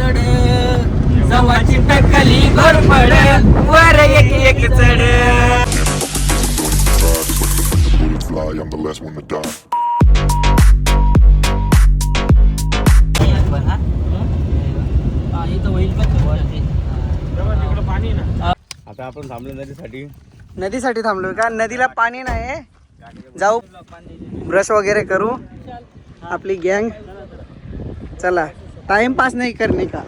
चढ जवाची टकली घोरपड वर एक चढ. I'm the last one to die. आता आपण थांबलो नदीसाठी थांबलोय का? नदीला पाणी नाही, जाऊ ब्रश वगैरे करू आपली गँग. चला, टाइमपास नाही करणे का.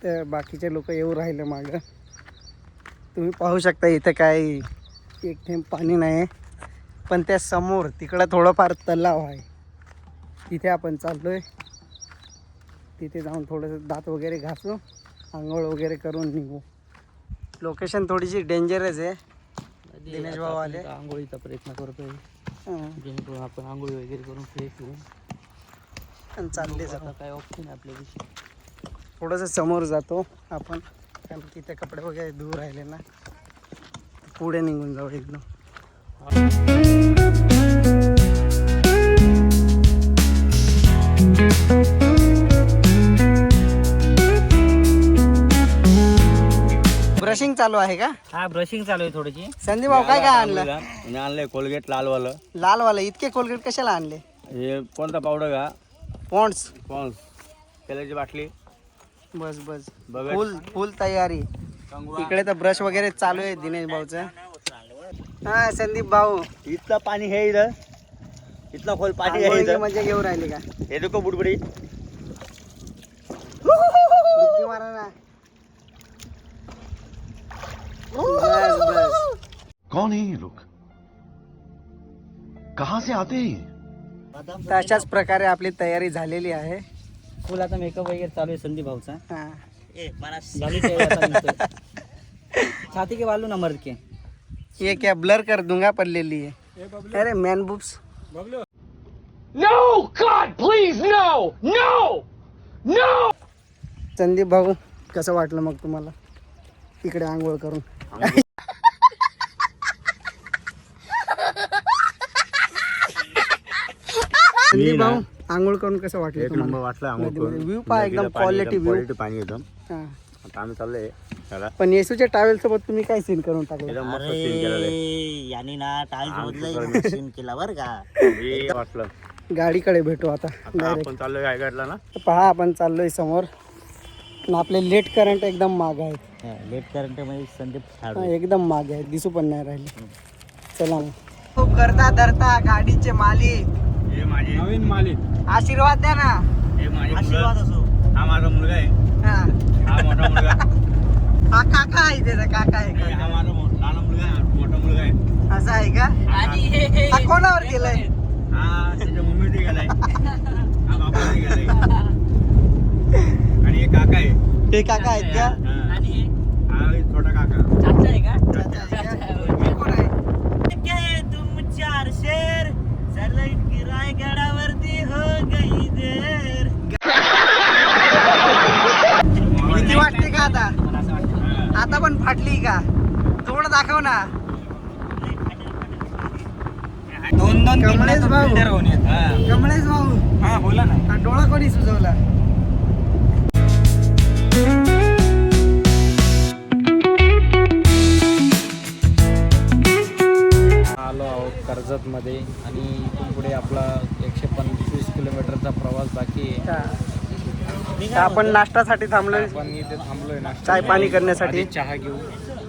तर बाकीचे लोक येऊ राहिले मागं. तुम्ही पाहू शकता इथं काय एक थेंब पाणी नाही, पण त्या समोर तिकडं थोडंफार तलाव आहे. तिथे आपण चाललोय. तिथे जाऊन थोडंसं दात वगैरे घासू, आंघोळ वगैरे करून निघू. लोकेशन थोडीशी डेंजरस आहे. दिनेश भाऊ आले. आंघोळीचा प्रयत्न करतोय जेणेकरून आपण आंघोळी वगैरे करून फ्रेश होऊ. आणि चालले जाऊ. काय ऑप्शन आहे आपल्याविषयी. थोडंसं समोर जातो आपण, कारण तिथे कपडे वगैरे दूर राहिले ना. पुढे निघून जाऊ एकदम. ब्रशिंग चालू आहे का? हा, ब्रशिंग चालू आहे थोडीशी. संदीप भाऊ काय काय आणलं? आणलंय कोलगेट लालवालं. लालवाला इतके कोलगेट कशाला आणले? हे कोणता पावडर का? पॉन्ड्स. तेलाची बाटली. बस बस, बघा. फुल तयारी. इकडे तर ब्रश वगैरे चालू आहे दिनेश भाऊचं. हा संदीप भाऊ, इथलं पाणी हे इथं, इथलं खोल पाणी आहे इथं. मजा घेऊन राहिले का? हे देखो बुडबुडी. डुबकी मारा ना. बस बस. कौन है ये लोग? कहाँ से आते हैं? तर अशाच प्रकारे आपली तयारी झालेली आहे. फुल आता मेकअप वगैरे चालू आहे संदीप भाऊचा. हा. झाली तयारी आता निघतोय. छाती के बालू ना मर्द के. ये क्या ब्लर कर दूंगा पडलेली आहे. अरे man boobs. No! God, please, no! No! No! Sandeep भाऊ, कसं वाटलं मग तुम्हाला इकडे आंघोळ करून? संदीप भाऊ, आंघोळ करून कसं वाटलं? एक नंबर वाटलं आंघोळ करून. व्ह्यू पहा, एकदम क्वालिटी व्ह्यू. पाणी एकदम. हा. आता आम्ही चाललोय त्याला. पण येसूच्या टावेल सोबत तुम्ही काय सीन करून टाकलं? एकदम मस्त सीन केलेलं आहे. यानी ना टाळी सीन केला बर का. हे वाटलं. गाडीकडे भेटू आता आता डायरेक्ट. आपण चाललोय रायगडला ना. पहा, आपण चाललोय समोर. आणि आपले लेट करंट एकदम माग आहेत. लेट करंट मध्ये संदीप हा, एकदम मागे आहेत, दिसू पण नाही राहिले. चला मग. खूप करता धरता गाडीचे मालिक, हे माझे नवीन मालिक. आशीर्वाद द्या ना. हे माझे आशीर्वाद असो. हा माझा मुलगा आहे. हा, हा मोठा मुलगा. हा काका आहे, त्याचा काका आहे. हा माझा लहान मुलगा आहे, मोठा मुलगा आहे. असं आहे का? आणि हा कोणावर गेलाय? हा त्याच्या मम्मीने गेलाय. हा बापाने गेलाय. आणि एक काका आहे. ते काका आहेत का? हा. आणि हा छोटा काका. चाचा आहे का? हे कोण आहे? तुम चार शेर चल रायगडावरती हो गई देर. भीती वाटते का आता? मला असं वाटतं आता पण फाटली का? तोंड दाखव ना. दोन कमलेश भाऊ. हा. कमलेश भाऊ, हा बोला ना. हा डोळा कोणी सुचवला? आलो आहोत कर्जत मध्ये आणि इथून पुढे आपला 125 किलोमीटरचा प्रवास बाकी आहे. तर आपण नाश्त्यासाठी थांबलोय, आपण इथे थांबलोय नाश्ता चाय पाणी करण्यासाठी. आधी चहा घेऊ.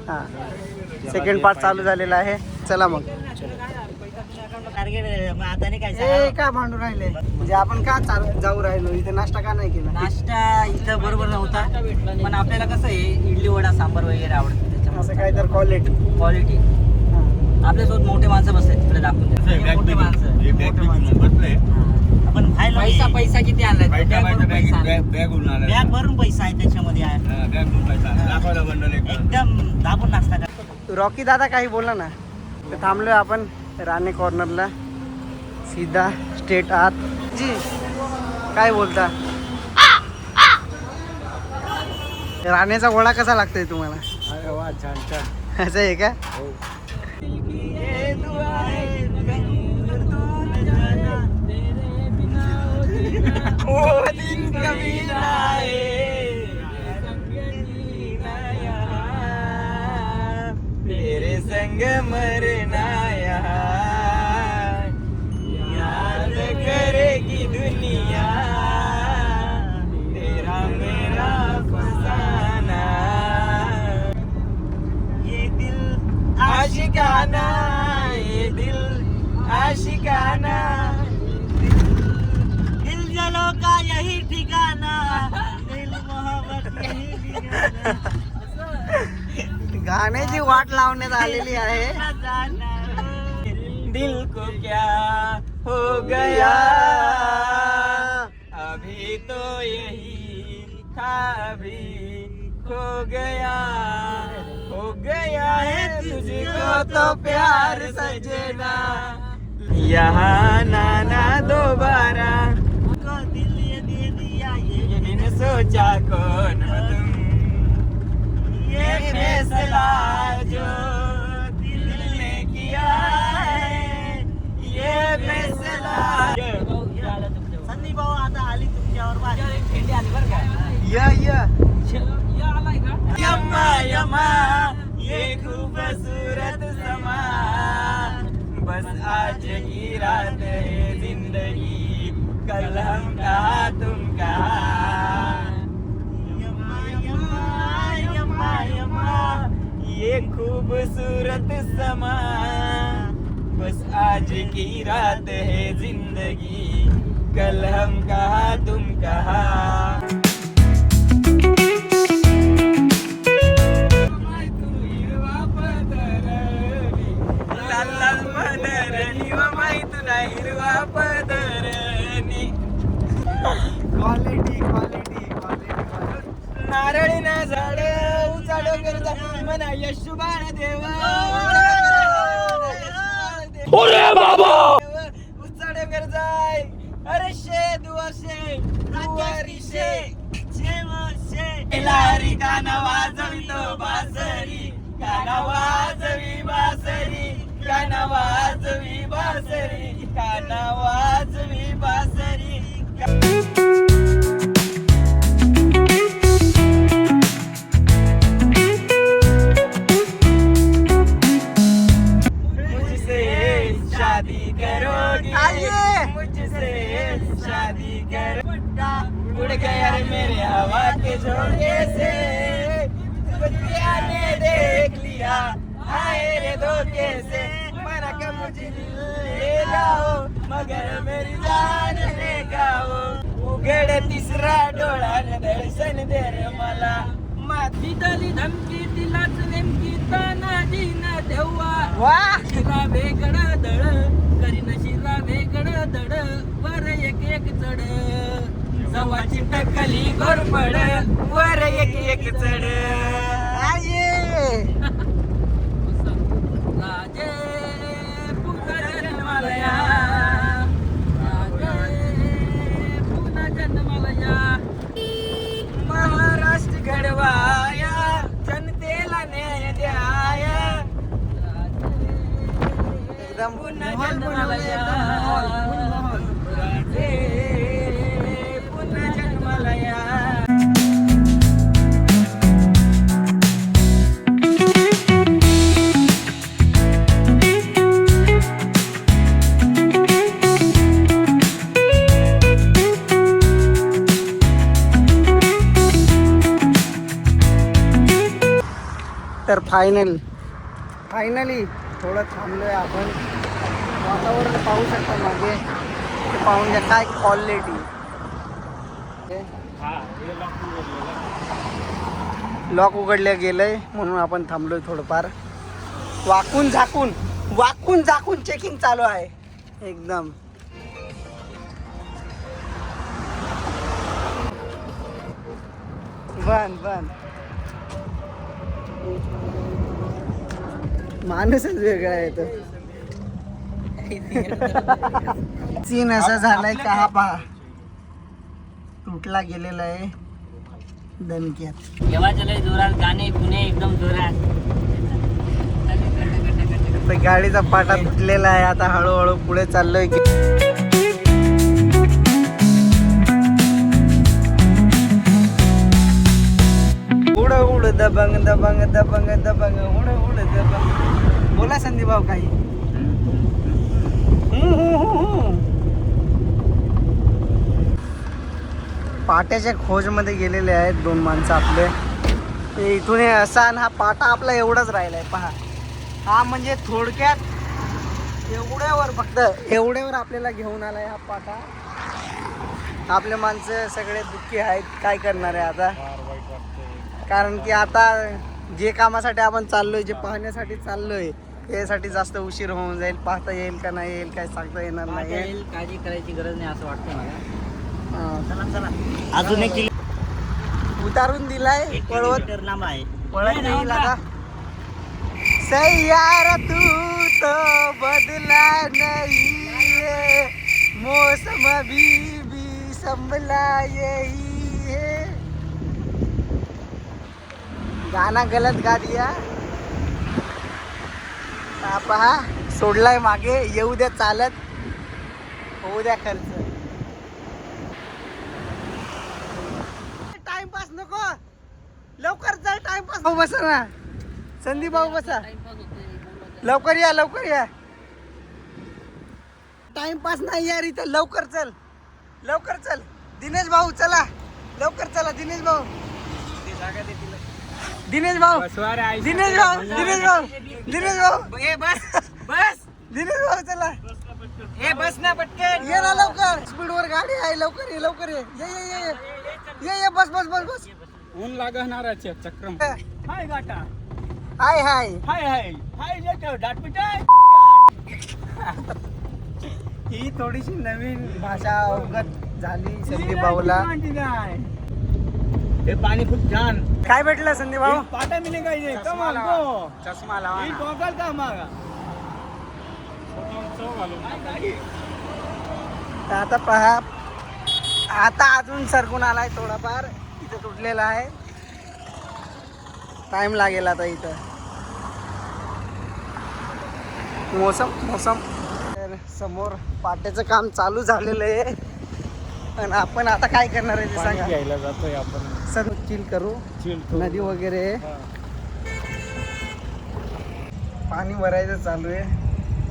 हा, सेकंड पार्ट चालू झालेला आहे. चला मग. आता नाही काय ए, का भांडू राहिले? म्हणजे आपण का जाऊ राहिलो इथे? नाश्ता का नाही केला? नाश्ता इथं बरोबर नव्हता, पण आपल्याला कसं आहे इडली वडा सांबार वगैरे आवडतं. असं काय तर क्वालिटी. क्वालिटी. आपल्यासोबत मोठे माणसं बसले तिकडे दाखवून द्या. बॅग मोठे माणसं. हे बॅग घेऊन बसले. आपण पैसा किती आणलाय? बॅग उडून आला. बॅग भरून पैसा आहे त्याच्यामध्ये आहे. बॅग उडून पैसा दाखवला बंडल एक. एकदम दाबून नाश्ता करा. रॉकी दादा काही बोला ना. तर थांबलोय आपण राणे कॉर्नरला, सीधा स्ट्रेट आत. जी काय बोलता? राणेचा वडा कसा लागतोय तुम्हाला? अरे वा, छान छान. असं आहे का? वो दिन कभी ना आए तेरे संग मरना यहाँ याद करेगी दुनिया तेरा मेरा फसाना ये दिल आशिकाना ये दिल आशिकाना दिल जलो का यही ठिकाना दिल मोहब्बत यही ठिकाना गाण्याची वाट लावण्यात आलेली आहे दिल को क्या हो गया अभी तो यही था अभी खो गया है तुझको तो प्यार सजना यहाँ नाना दोबारा को दिल ये दे दिया ये दिन सोचा कौन हो तुम ये फैसला जो दिल ने किया है ये फैसला संदीप भाऊ आता आली तुमच्यावर भेंडी आली बरं का यम्मा यम्मा ये खूबसूरत समा बस आज की रात है जिंदगी कल हम कहा तुम कहा ये खूबसूरत समा बस आज की रात है जिंदगी कल हम कहा तुम कहा लाल लाल पदरनी व माहित नाही हिरवा पदरनी क्वालिटी नारळी ना झाड उचाडो करता म्हणा यशू बाळ देव बाबा उचाडो कर जाय अरे शे दुवाशे दुवारी शे लारी काना वाजवी तो बासरी काना वाजवी बासरी काना वाजवी बासरी काना वाजवी बासरी मुझसे शादी कर उड़ गया रे मेरे हवा के झोंके से बतिया ने देख लिया आए रे धोखे से मना का मुझे ले जाओ मगर मेरी जान ले जाओ उघड तिसरा डोळा दर्शन दे रे मला माती दली धमकी तिलाच नेमकी तानाजी न देवा शिरा वेगळ दळ करीन शिरा वेगळ दड वर एक एक चढ जवाची टकली घोरपड वर एक एक चढ राजे पुन्हा जन्मालया पुन्हा जन्मालया महाराष्ट्र घडवाया जनतेला न्याय द्याया एकदम पुन्हा जन्मालया राजे पुन्हा जन्मालया तर फायनली थोडं थांबलोय आपण वातावरण पाहू शकता मागे ते पाहून घ्या काय क्वालिटी लॉक उघडल्या गेलंय म्हणून आपण थांबलोय थोडंफार वाकून झाकून चेकिंग चालू आहे एकदम बन माणूसच वेगळा आहे तो सीन असा झालाय का हा पहा तुटला गेलेला आहे दणक्यात जेव्हा लय जोरात गाणे गुन्हे एकदम जोरात गाडीचा पाटा तुटलेला आहे आता हळूहळू पुढे चाललोय दबंग दबंग दबंग दबंग उड उड दबंग. बोला संदीप भाऊ काही. पाट्याच्या खोजमध्ये गेलेले आहेत 2 माणसं आपले. ते इथून हे असा आणि हा पाटा आपला एवढाच राहिलाय पहा. हा म्हणजे थोडक्यात एवढ्यावर, फक्त एवढ्यावर आपल्याला घेऊन आलाय हा पाटा. आपले माणसं सगळे दुःखी आहेत. काय करणार आहे आता, कारण की आता जे कामासाठी आपण चाललोय, जे पाहण्यासाठी चाललोय, यासाठी जास्त उशीर होऊन जाईल. पाहता येईल का नाही येईल काय सांगता येणार नाही. काळजी करायची गरज नाही असं वाटतं मला. चला चला, अजून 1 उतारून दिलाय, पळवत किलोमीटर लांब आहे. पळत येईल आता. सैयारा तू तो बदला नहीं, मौसम भी संभला यही है. गाना गलत गा दिया. हा पहा, सोडलाय मागे. येऊ द्या चालत, होऊ द्या खर्च. टाइमपास नको, लवकर चल. टाइमपास भाऊ बसा ना, संदीप भाऊ बसा. लवकर या, लवकर या. टाइमपास नाही यार इथं. लवकर चल, लवकर चल. दिनेश भाऊ चला, लवकर चला. दिनेश भाऊ, दिनेश भाऊ, दिनेश भाऊ, दिनेश भाऊ, दिनेश भाऊ. ए बस बस, दिनेश भाऊ चला. ए बस ना पटकन. ये ना लवकर, स्पीड वर गाडी आहे. लवकर ये, लवकर ये. ये ये ये ये ये, बस बस बस बस. ऊन लागणार चक्रम. हाय गाटा, हाय हाय. हाय हाय हाय लेटर डाट पिटाय. ही थोडीशी नवीन भाषा अवगत झाली संदीप भाऊला. हे पाणी खूप छान. काय भेटलं संदीप भाऊ? पाटा मिलेगा ये कम हमको. चष्मा लावा ये ना. गॉगल का हमारा. आता पहा, आता अजून सरकून आलाय थोडाफार. इथं तुटलेला आहे. टाइम लागेल आता इथं. मौसम मौसम. तर समोर पाट्याचं काम चालू झालेलं आहे. आणि आपण आता काय करणार आहे ते पाणी सांगा. घ्यायला जातोय आपण. सर चिल करू. नदी वगैरे पाणी भरायचं चालू आहे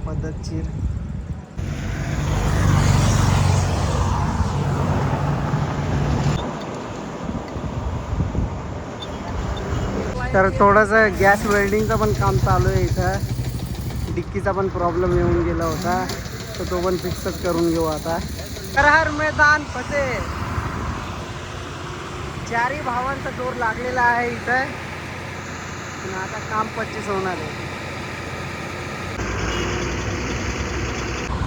पद्धतशीर. तर थोडंसं गॅस वेल्डिंगचं पण काम चालू आहे इथं. डिक्कीचा पण प्रॉब्लेम येऊन गेला होता, तर तो पण फिक्सच करून घेऊ आता. हर हर मैदान फते. 4 भावांचा जोर लागलेला आहे इथं. आणि आता काम 25 होणार आहे.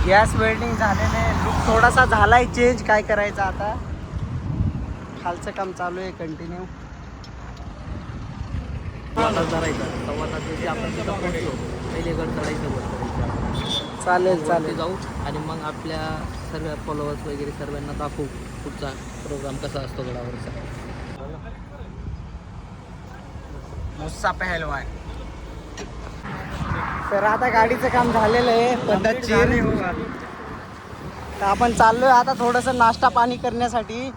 गॅस वेल्डिंग झालेले, लुक थोडासा झालाय चेंज. काय करायचं आता, खालचं काम चालू आहे कंटिन्यू. चालेल चालेल. जाऊ आणि मग आपल्या सर्व फॉलोअर्स वगैरे सर्वांना दाखवू पुढचा प्रोग्राम कसा असतो गडावरचा. मुस्सा पहलवान. तर आता गाडीचं काम झालेलं आहे पद्धतशीर. तर आपण चाललोय आता थोडंसं नाश्ता पाणी करण्यासाठी,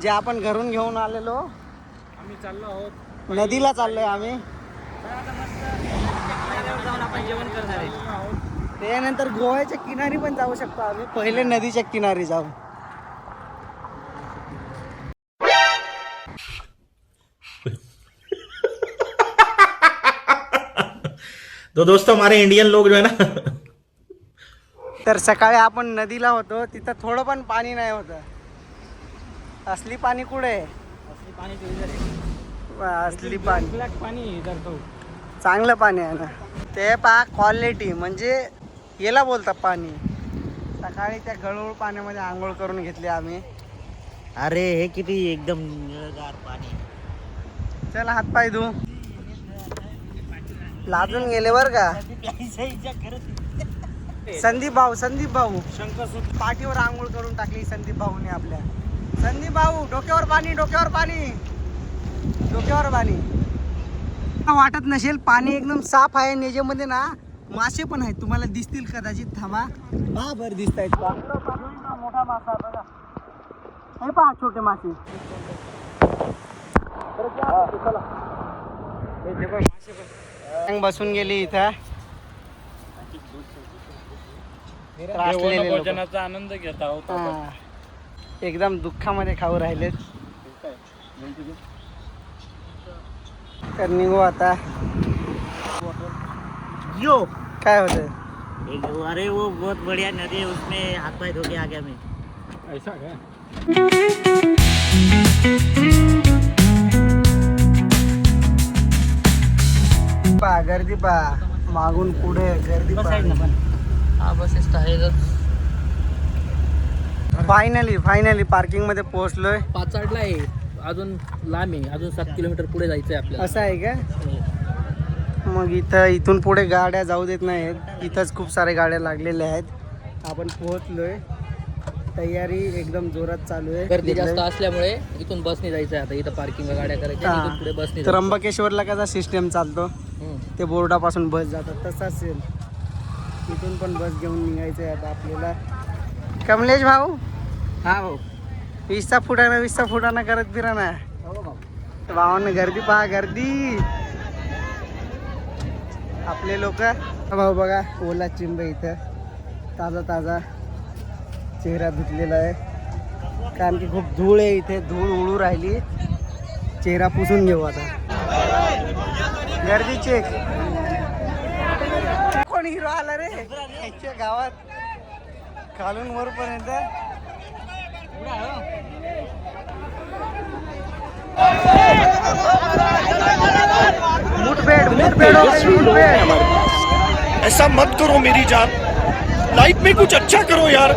जे आपण घरून घेऊन आलेलो. आम्ही चाललो आहोत नदीला चाललोय आम्ही. जाऊन आपण जेवण करणार आहे. त्यानंतर गोव्याच्या किनारी पण जाऊ शकतो आम्ही. पहिले नदीच्या किनारी जाऊ. तो दोस्तों हमारे इंडियन लोग जो है ना. तर सकाळी आपण नदीला होतो, तिथं थोडं पण पाणी नाही होतं. असली पाणी कुठे आहे? असली पाणी पाणी चांगलं पाणी आहे ना. ते पहा क्वालिटी, म्हणजे याला बोलतात पाणी. सकाळी त्या गळूळ पाण्यामध्ये आंघोळ करून घेतली आम्ही. अरे हे किती एकदम निळगार पाणी. चल हातपाय धू. लाजून गेले बर का संदीप भाऊ. संदीप भाऊ पाठीवर आंघोळ करून टाकली संदीप भाऊने आपल्या. संदीप भाऊ डोक्यावर पाणी, डोक्यावर पाणी, डोक्यावर पाणी. वाटत नसेल, पाणी एकदम साफ आहे. याच्यामध्ये ना मासे पण आहेत, तुम्हाला दिसतील कदाचित. थांबा, भर दिसत आहेत. मोठा मासा बघा, हे पहा छोटे मासे. चला बसून गेली इथं त्रासलेले लोकं. भोजनाचा आनंद घेत आहोत. हा. एकदम दुःखामध्ये खाऊ राहिलेत. तर निघू आता. यो काय होतं? अरे वो बहुत बढ़िया नदी है, उसमें हाथ पाए धो के आ गया मैं. ऐसा काय? पा गर्दी पा मागून पुढे गर्दी पा. हा बसेस आहेतच. फायनली पार्किंग मध्ये पोहोचलोय. पाचाडला आहे, अजून लांब आहे, अजून 7 किलोमीटर पुढे जायचं आहे आपल्याला. असं आहे का? मग इथून पुढे गाड्या जाऊ देत नाहीत. इथंच खूप साऱ्या गाड्या लागलेल्या आहेत. आपण पोहोचलोय. तयारी एकदम जोरात चालू आहे. गर्दी जास्त असल्यामुळे इथून बसने जायचं आहे आता. इथं पार्किंग गाड्या करायच्या, हा. इथून पुढे बसने त्र्यंबकेश्वरला कसा सिस्टम चालतो, जायचं. ते बोर्डापासून बस जातात तसाच असेल. इथून पण बस घेऊन निघायचं आहे आता आपल्याला. कमलेश भाऊ, हा भाऊ. 20 फुटाना करत फिरा ना भावानं. गर्दी पहा गर्दी. आपले लोक भाऊ बघा, ओला चिंब इथं ताजा चेहरा धुतलेला आहे. कारण की खूप धूळ आहे इथे. धूळ उडू राहिली. चेहरा पुसून घेऊ आता. गर्दी चेक. कोण हिरो आला रे याच्या गावात? खालून वरपर्यंत. मुठभेड़ हो गई, मुठभेड़. ऐसा मत करो मेरी जान, लाइफ में कुछ अच्छा करो यार.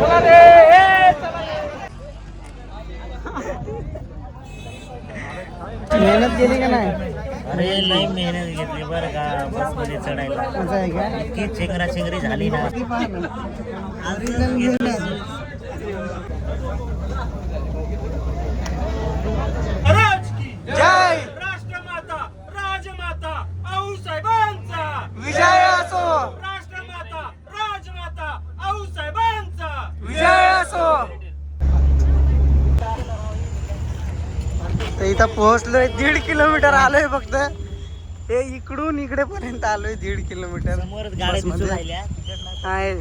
मेहनत केली का नाही? अरे लई मेहनत घेतली बरं का बसमध्ये चढायला. असं आहे का? इतकी चेंगराचेंगरी झाली ना. जय राष्ट्रमाता राजमाता आऊसाहेबांचा विजय असो, राष्ट्रमाता राजमाता आऊसाहेबांचा. विजय असो. तर इथं पोहोचलोय. 1.5 किलोमीटर आलोय फक्त. हे इकडून इकडे पर्यंत आलोय 1.5 किलोमीटर. समोरच गाड्या दिसून बसमध्ये. राहिल्या. आहे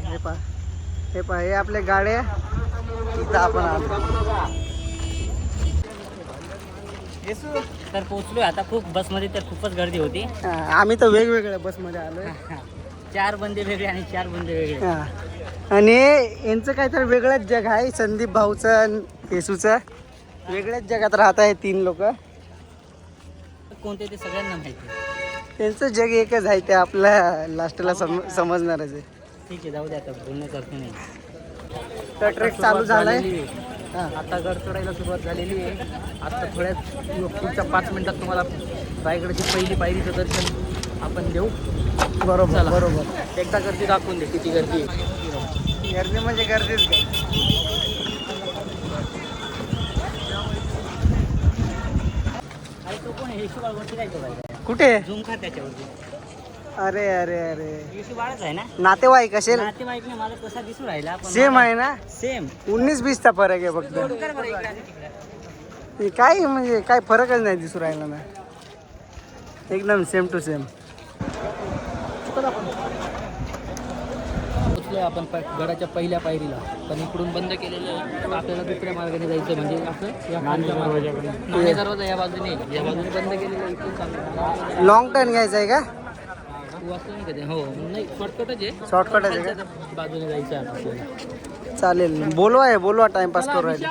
हे पहा हे आपल्या गाड्या. इथं आपण आलो. तर पोहोचलोय आता. खूप बसमध्ये तर खूपच गर्दी होती. हा, आम्ही तर वेगवेगळ्या बसमध्ये आलोय. 4 बंदे वेगळे आणि 4 बंदे वेगळे. हा. आणि यांचं काहीतरी वेगळंच जग आहे. संदीप भाऊचं, येसूचं. वेगळ्याच जगात राहत आहे 3 लोक. कोणते ते सगळ्यांना माहिती. त्यांचं जग एकच आहे. ते आपल्या लास्टला समजणारच आहे. ठीक आहे, जाऊ दे आता, बोलण्याचं अर्थ नाही. तर ट्रेक चालू झालाय. हा. आता गड चढायला सुरुवात झालेली आहे. आता पुढच्या 5 मिनिटात तुम्हाला रायगडची पहिली पायरीचं दर्शन आपण देऊ. बरोबर चला. बरोबर. एकदा गर्दी दाखवून दे किती गर्दी आहे. गर्दी म्हणजे गर्दीच का? आणि तो कोण आहे? हिशोबावरती काय करायचं? कुठे? झूम कर त्याच्यावरती. अरे अरे अरे हिशोबाच आहे ना. नातेवाईक असेल. नातेवाईक नाही, मला कसा दिसून राहिला. सेम आहे ना? सेम. 19-20चा फरक आहे फक्त. हे काय म्हणजे काय फरकच नाही दिसू राहिला ना. एकदम सेम टू सेम. पोचलोय आपण गडाच्या पहिल्या पायरीला. पण इकडून बंद केलेलं आहे. आपल्याला दुसऱ्या मार्गाने जायचं, म्हणजे असं या खालच्या मार्गाने. नाणे दरवाजा या बाजूने बंद केलेलं आहे. इकडून चालू लॉंग टर्न घ्यायचा आहे का? वाचलं नाही का ते? हो, नाही शॉर्टकटच आहे. शॉर्टकट आहे का? खालच्या बाजूने जायचं आहे आपल्याला. चालेल. बोलवा टाइमपास करू राहिले.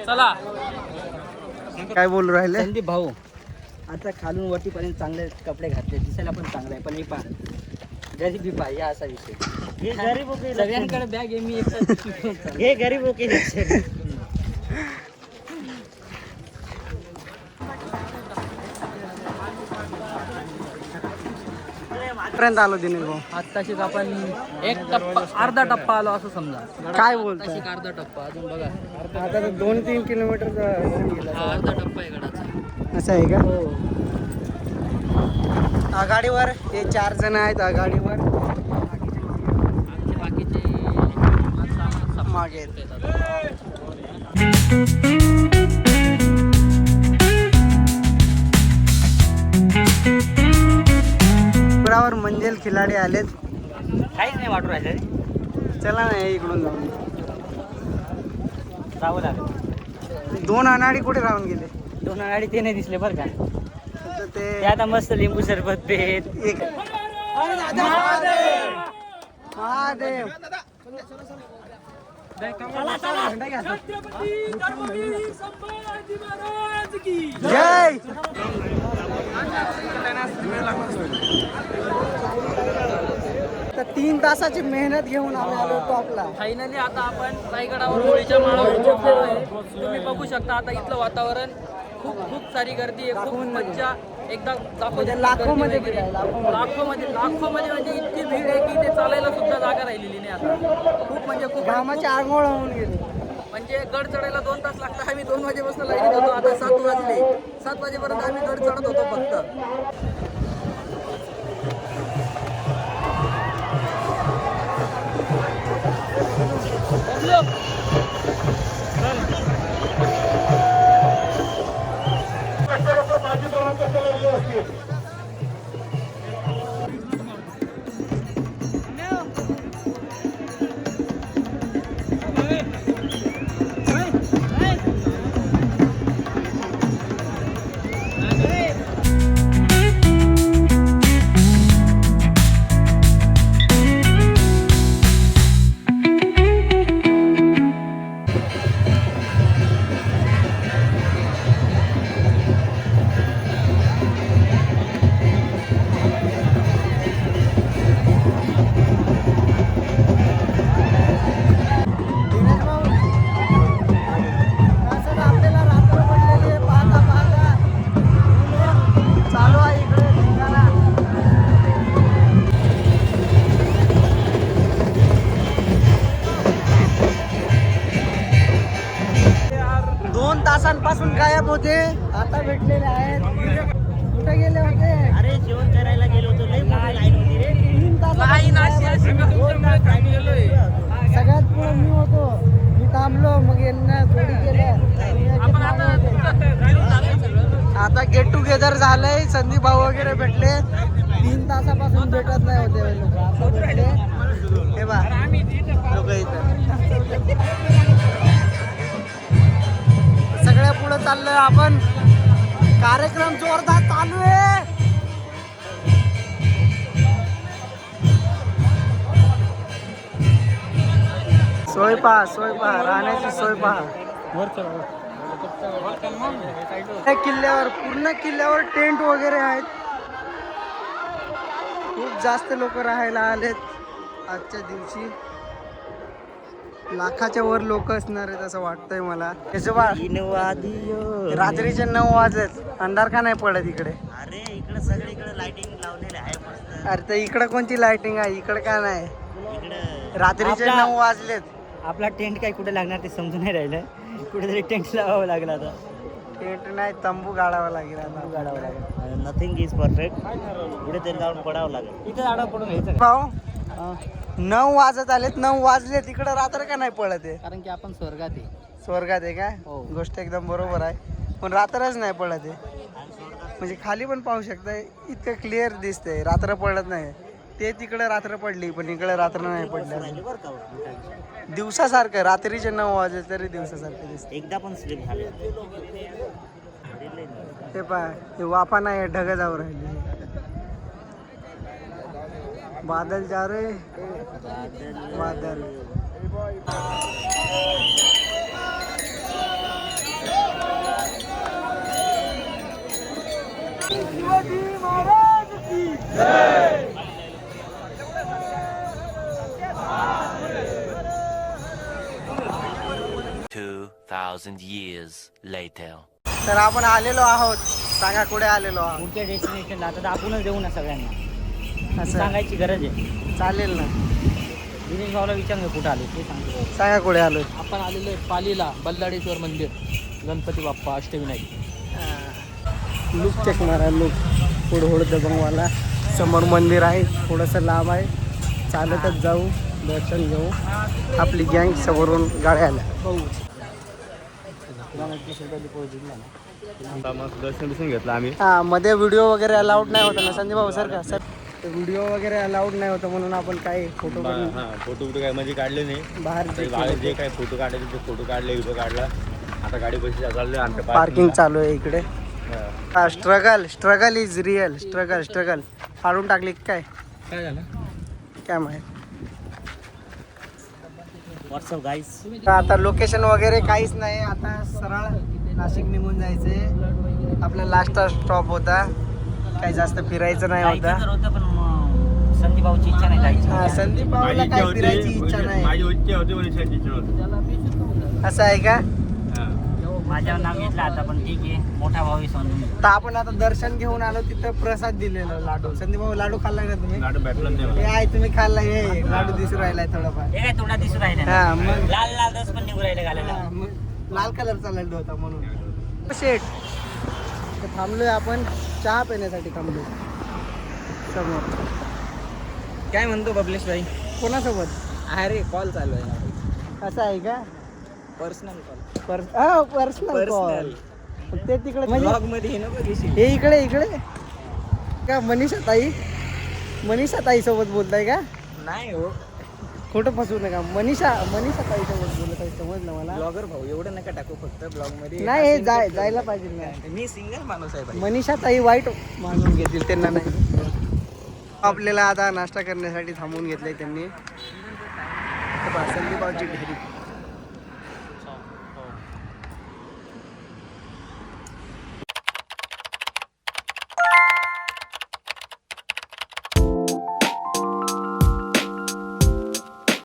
चला. काय बोलू राहिले? संदीप भाऊ, आता खालून वरतीपर्यंत चांगले कपडे घातले, दिसायला पण चांगलं आहे. पण हे पहा, गरीबी पहा, या असा विषय. हे गरीब ओके. सगळ्यांकडे बॅग आहे, मी एकटा. हे गरीब ओके. पर्यंत आलो दिनेश भाऊ. आत्ताशीच आपण अर्धा टप्पा आलो असं समजा. काय बोलताय? आत्ताशीक अर्धा टप्पा. अजून बघा, आता तर 2-3 किलोमीटर गेला. हा अर्धा टप्पा आहे गडाचा. असं आहे का? हो. आघाडीवर हे 4 जण आहेत आघाडीवर. आमचे बाकीचे मागे आहेत. डोंगरावर मंजेल खिलाडी आलेत. काहीच नाही वाटू राहिलं. चला ना इकडून जाऊन. जावं लागेल. 2 अनाडी कुठे राहून गेले? 2 गाडी ते नाही दिसले बरं का. तर ते आता मस्त लिंबू सरबत पेत. एक महादेव जय. तर 3 तासाची मेहनत घेऊन आम्ही आलो टॉपला. फायनली आता आपण रायगडावर होळीच्या माळावर पोहोचलो आहे. तुम्ही बघू शकता आता इथलं वातावरण खूप खूप सारी गर्दी आहे. खूप मज्जा एकदा दाखवते. लाखोमध्ये गर्दी भीड आहे, वगैरे. लाखोमध्ये म्हणजे इतकी भीड आहे की ते चालायला सुद्धा जागा राहिलेली नाही आता. खूप म्हणजे खूप घामाची आंघोळ होऊन गेली. म्हणजे गड चढायला 2 तास लागतात. आम्ही 2 वाजेपासून लाईनीत होतो. आता 7 वाजले. 7 वाजेपर्यंत आम्ही गड चढत होतो फक्त. तासांपासून गायब होते, आता भेटलेले आहेत. कुठे गेले होते? अरे जेवण करायला गेलो होतो. लई मोठी लाईन होती रे. 3 तास सगळ्यात पुढे मी होतो. मी थांबलो, मग यांना गोडी केलं. आता गेट टुगेदर झालंय. संदीप भाऊ वगैरे भेटले. 3 तासापासून भेटत नाही होते लोक, आता भेटले. हे बा लोक इथं सगळ्या पुढे चाललोय आपण. कार्यक्रम जोरदार चालू आहे. सोय पहा, राहण्याची सोय पहा. किल्ल्यावर पूर्ण किल्ल्यावर टेंट वगैरे आहेत. खूप जास्त लोक राहायला आलेत आजच्या दिवशी. लाखाच्या वर लोक असणार आहेत असं वाटतंय मला. रात्रीचे 9 वाजलेत. अंधार का नाही पडत इकडे? अरे इकडे सगळीकडे लाइटिंग लावलेली आहे. अरे तर इकडे कोणती लाइटिंग आहे? इकडे का नाही? इकडे रात्रीचे 9 वाजलेत. आपला टेंट काय कुठे लागणार ते समजून नाही राहिलं. कुठेतरी टेंट लावावं लागला आता. टेंट नाही, तंबू गाडावा लागेल. आता गाडावा लागेल. Nothing is perfect. पुढे तरी जाऊन पडावं लागेल. इथे आडा पडून घ्यायचं. भाऊ 9 वाजत आलेत. 9 वाजले. तिकडे रात्र का नाही पडत आहे? कारण की आपण स्वर्गात आहे. स्वर्गात आहे का? हो. गोष्ट एकदम बरोबर आहे. पण रात्रच नाही पडत आहे. म्हणजे खाली पण पाहू शकताय, इतकं क्लिअर दिसतंय. रात्र पडत नाही. ते तिकडे रात्र पडली, पण इकडे रात्र नाही पडली. दिवसासारखं. रात्रीचे 9 वाजले तरी दिवसासारखं दिसत. एकदा पण स्लिप झाले. ते पहा, हे वाफा नाही, ढग जाऊ राहिले. बादल जा रे बादल. महाराज की जय. 2,000 years later. तर आपण आलेलो आहोत. सांगा कुठे आलेलो आहोत? पुढच्या डेस्टिनेशनला आता दाखवूनच देऊ ना सगळ्यांना. असं सांगायची गरज आहे. चालेल ना. दिनेश भाऊला विचार कुठं आले ते सांगतो. सांगा कुठे आलोय. आपण आलेलो आहे पालीला, बल्लाडेश्वर मंदिर, गणपती बाप्पा अष्टविनायक. लुक चेक मारा. लुक पुढं दबंगवाला. समोर मंदिर आहे, थोडंसं लांब आहे. चालतच जाऊ, दर्शन घेऊ. आपली गँग समोरून गाड्या आल्या. मस्त दर्शन बिर्शन घेतलं आम्ही. हा मध्ये व्हिडिओ वगैरे अलाउड नाही होता ना संदीप भाऊ सर का सर व्हिडिओ वगैरे अलाउड नाही होतं म्हणून आपण काय फोटो फोटो काय मध्ये काढले नाही. बाहेर जे काय फोटो काढायचे ते फोटो काढले, व्हिडिओ काढला. आता गाडी पैसे चालले आमच्या पार्किंग चालू आहे इकडे. Struggle is real. स्ट्रगल फाडून टाकली काय काय झालं? काय माहित. व्हॉट्सअप गाईस. आता लोकेशन वगैरे काहीच नाही. आता सरळ नाशिक निघून जायचंय. आपला लास्ट स्टॉप होता. काही जास्त फिरायचं नाही होता. होतं पण संदीप भाऊची इच्छा नाही जायची. हा संदीप भाऊला काय फिरायची इच्छा नाही. माझी इच्छा होती पण इच्छा होती. असं आहे का? माझ्यावर नाव घेतलं आता पण ठीक आहे. मोठा भाऊ आहे समजून. तर आपण आता दर्शन घेऊन आलो. तिथं प्रसाद दिलेला लाडू. संदीप भाऊ लाडू खाल्लाय का तुम्ही? गाडी भेटलं नाही मला. हे आहे तुम्ही खाल्लाय. हे लाडू दिसून राहिलाय थोडाफार. हे काय थोडा दिसून राहिला. हा मग लाल लाल रस पण निघू राहिले घालायला. हा, मग लाल कलरचा लाडू होता म्हणून. शेट तर थांबलोय आपण चहा पिण्यासाठी थांबलोय समोर. काय म्हणतो बबलेश भाई? कोणासोबत? अरे कॉल चालू आहे. असं आहे का? Personal call. Personal call. ते तिकडे म्हणजे मध्ये हे इकडे का मनीषा ताई सोबत बोलताय का? नाही हो. खोटं फसवू नका. मनीषा ताई सोबत बोलत आहे समजलं मला. ब्लॉगर भाऊ एवढं नका टाकू फक्त ब्लॉग मध्ये. नाही हे जायला पाहिजे ना. मी सिंगल माणूस आहे भाई. मनीषा ताई वाईट मानून घेतील त्यांना नाही. आपल्याला आता नाश्ता करण्यासाठी थांबवून घेतलंय त्यांनी. संदीप भाऊची घरी